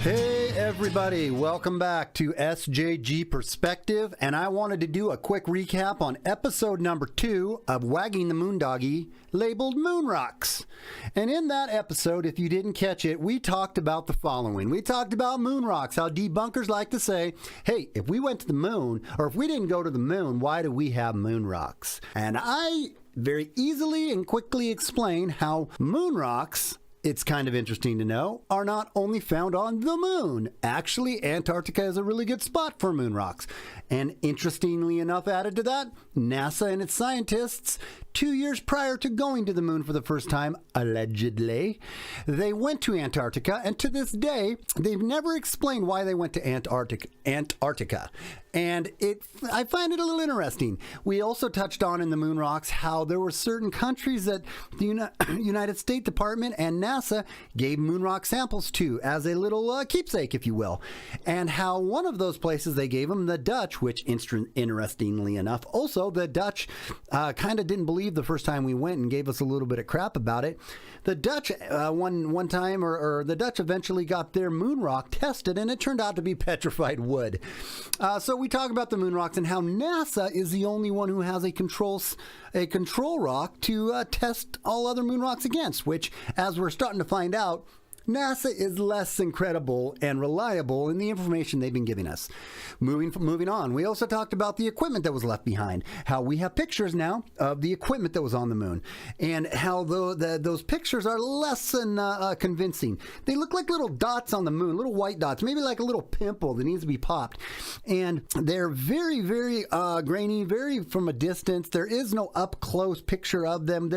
Hey everybody, welcome back to SJG Perspective, and I wanted to do a quick recap on episode number 2 of Wagging the Moondoggie, labeled Moon Rocks. And in that episode, if you didn't catch it, we talked about the following. We talked about moon rocks, how debunkers like to say, hey, if we went to the moon, or if we didn't go to the moon, why do we have moon rocks? And I very easily and quickly explain how moon rocks, it's kind of interesting to know, are not only found on the moon. Actually, Antarctica is a really good spot for moon rocks. And interestingly enough, added to that, NASA and its scientists, 2 years prior to going to the moon for the first time, allegedly, they went to Antarctica, and to this day, they've never explained why they went to Antarctica. And I find it a little interesting. We also touched on in the moon rocks how there were certain countries that the United States Department and NASA gave moon rock samples to as a little keepsake, if you will. And how one of those places they gave them, the Dutch, which interestingly enough, also the Dutch kind of didn't believe the first time we went and gave us a little bit of crap about it. The Dutch one time, or the Dutch eventually got their moon rock tested, and it turned out to be petrified wood. So we talk about the moon rocks and how NASA is the only one who has a control rock to test all other moon rocks against, which, as we're starting to find out, NASA is less than credible and reliable in the information they've been giving us. Moving on, we also talked about the equipment that was left behind, how we have pictures now of the equipment that was on the moon, and how those pictures are less than convincing. They look like little dots on the moon, little white dots, maybe like a little pimple that needs to be popped. And they're very, very grainy, very from a distance. There is no up-close picture of them.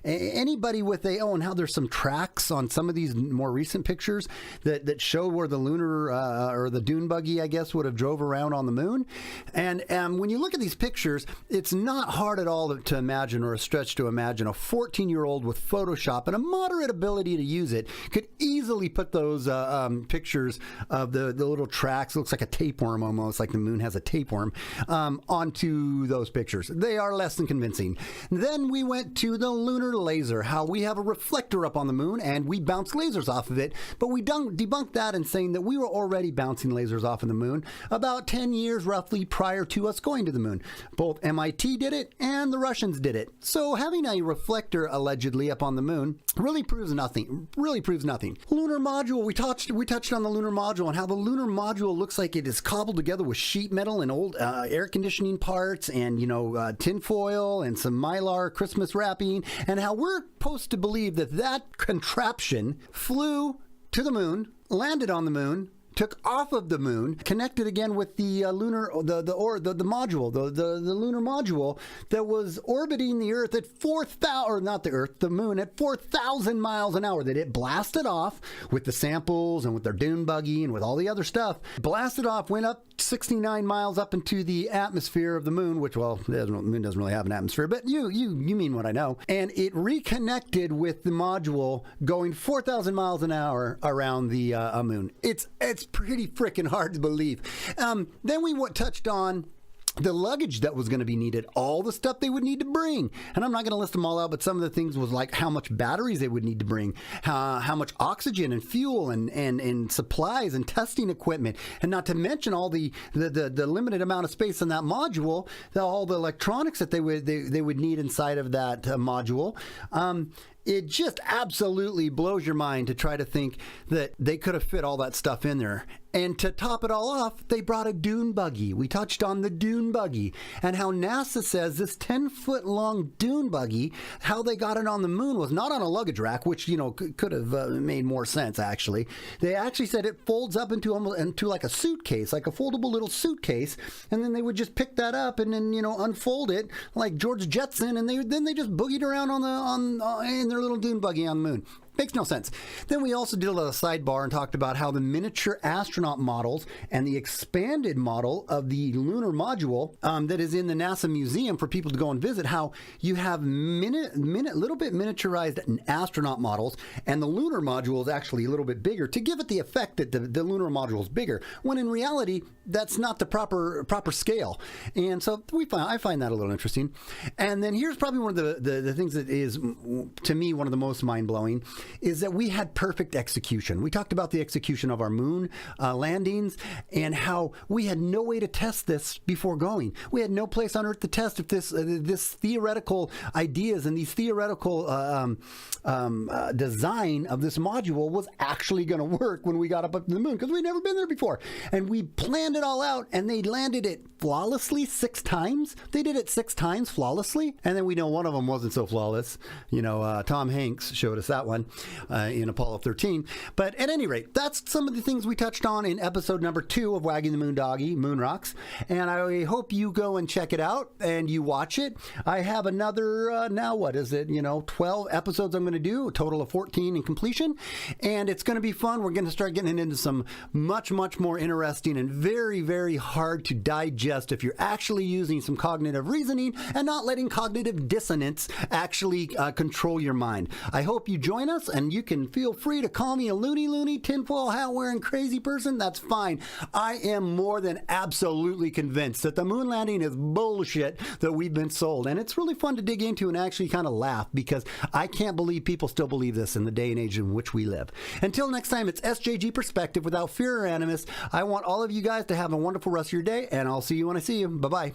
Anybody with and how there's some tracks on some of these more recent pictures that show where the lunar or the dune buggy, I guess, would have drove around on the moon. And when you look at these pictures, it's not hard at all to imagine, or a stretch to imagine, a 14-year-old with Photoshop and a moderate ability to use it could easily put those pictures of the little tracks, looks like a tapeworm almost, like the moon has a tapeworm, onto those pictures. They are less than convincing. Then we went to the lunar laser, how we have a reflector up on the moon and we bounce lasers off of it, but we debunked that in saying that we were already bouncing lasers off of the moon about 10 years roughly prior to us going to the moon. Both MIT did it and the Russians did it. So having a reflector allegedly up on the moon really proves nothing. Lunar module, we touched on the lunar module and how the lunar module looks like it is cobbled together with sheet metal and old air conditioning parts and tin foil and some mylar Christmas wrapping, and how we're supposed to believe that contraption flew to the moon, landed on the moon, took off of the moon, connected again with the lunar, the lunar module that was orbiting the Earth at the moon at 4,000 miles an hour. That it blasted off with the samples and with their dune buggy and with all the other stuff. Blasted off, went up 69 miles up into the atmosphere of the moon, which, well, the moon doesn't really have an atmosphere, but you mean what I know. And it reconnected with the module going 4,000 miles an hour around the moon. It's pretty freaking hard to believe. Then we touched on the luggage that was going to be needed, all the stuff they would need to bring. And I'm not going to list them all out, but some of the things was like how much batteries they would need to bring, how much oxygen and fuel and supplies and testing equipment, and not to mention all the limited amount of space in that module, all the electronics that they would need inside of that module. It just absolutely blows your mind to try to think that they could have fit all that stuff in there. And to top it all off, they brought a dune buggy. We touched on the dune buggy and how NASA says this 10-foot long dune buggy, how they got it on the moon was not on a luggage rack, which, could have made more sense, actually. They actually said it folds up into like a suitcase, like a foldable little suitcase, and then they would just pick that up and then, unfold it like George Jetson, and then they just boogied around in their little dune buggy on the moon. Makes no sense. Then we also did a little sidebar and talked about how the miniature astronaut models and the expanded model of the lunar module that is in the NASA museum for people to go and visit, how you have little bit miniaturized astronaut models, and the lunar module is actually a little bit bigger to give it the effect that the lunar module is bigger, when in reality that's not the proper scale. And so I find that a little interesting. And then here's probably one of the things that is, to me, one of the most mind-blowing, is that we had perfect execution. We talked about the execution of our moon landings and how we had no way to test this before going. We had no place on Earth to test if this theoretical ideas and these theoretical design of this module was actually going to work when we got up to the moon, because we'd never been there before. And we planned it all out, and they landed it flawlessly 6 times. They did it 6 times flawlessly, and then we know one of them wasn't so flawless. Tom Hanks showed us that one in Apollo 13. But at any rate, that's some of the things we touched on in episode number 2 of Wagging the Moondoggie, Moon Rocks. And I hope you go and check it out and you watch it. I have another, 12 episodes I'm going to do, a total of 14 in completion. And it's going to be fun. We're going to start getting into some much, much more interesting and very, very hard to digest if you're actually using some cognitive reasoning and not letting cognitive dissonance actually control your mind. I hope you join us, and you can feel free to call me a loony, tinfoil hat wearing crazy person. That's fine. I am more than absolutely convinced that the moon landing is bullshit that we've been sold. And it's really fun to dig into and actually kind of laugh, because I can't believe people still believe this in the day and age in which we live. Until next time, it's SJG Perspective without fear or animus. I want all of you guys to have a wonderful rest of your day, and I'll see you when I see you. Bye-bye.